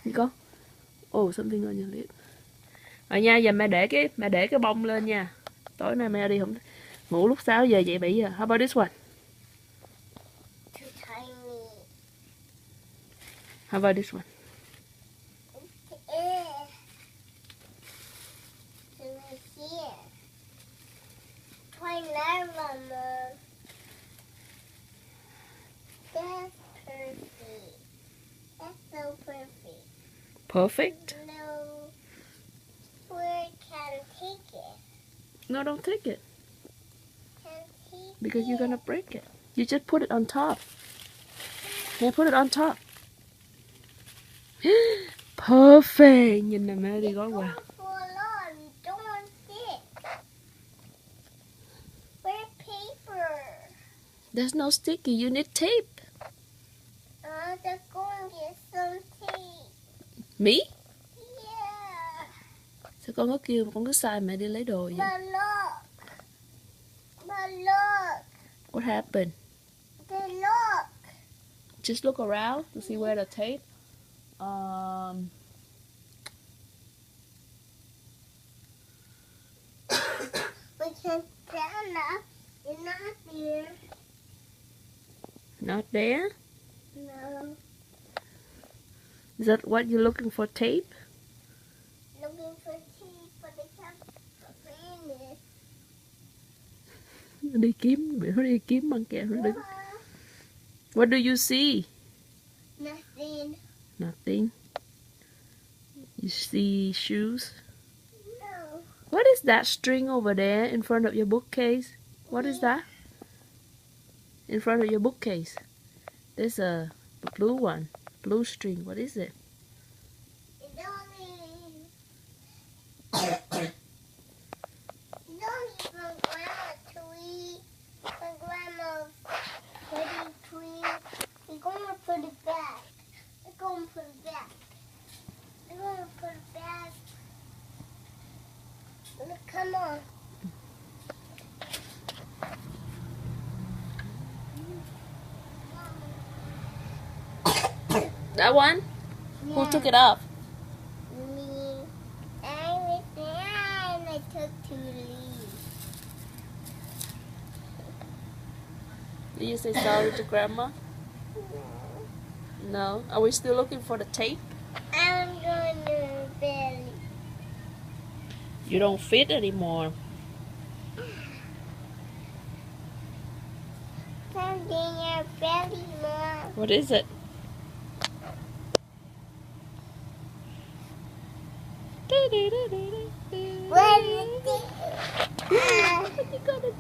You go. Oh, something on your lip. Rồi nha, giờ mẹ để cái bông lên nha. Tối nay mẹ đi không ngủ lúc 6 giờ dậy 7 giờ. How about this one? Too tiny. How about this one? Here. Try another one, Mom. That's perfect. That's so perfect. Perfect? No, where can take it? No, don't take it. Can take Because you're it. gonna break it. You just put it on top. Mẹ put it on top. Perfect. Nhìn nè, mẹ đi gói quà. Don't fall on. Don't stick. Where's paper? There's no sticky. You need tape. Just go and get some tape. Me? Yeah. Sao con có kêu mà con cứ sai mẹ đi lấy đồ vậy? But look. But look. What happened? The look. Just look around to see where the tape. We can stand up. It's not there. Not there? No. Is that what you're looking for, tape? Looking for tape, but I can't find it. Đi kiếm băng keo nó đứng. What do you see? Nothing. Nothing. You see shoes? No. What is that string over there in front of your bookcase? What is that? In front of your bookcase. There's a blue one. Blue string. What is it? It's only from Grandma tree. From Grandma's wedding tree. We're going to put it back. We're going to put it back. We're going to put it back. Look, come on. That one? Yeah. Who took it off? Me. And I took 2 leaves. Did you say sorry to Grandma? No. Are we still looking for the tape? I'm going to belly. You don't fit anymore. Something in your belly, Mom. What is it? What is it? What you gonna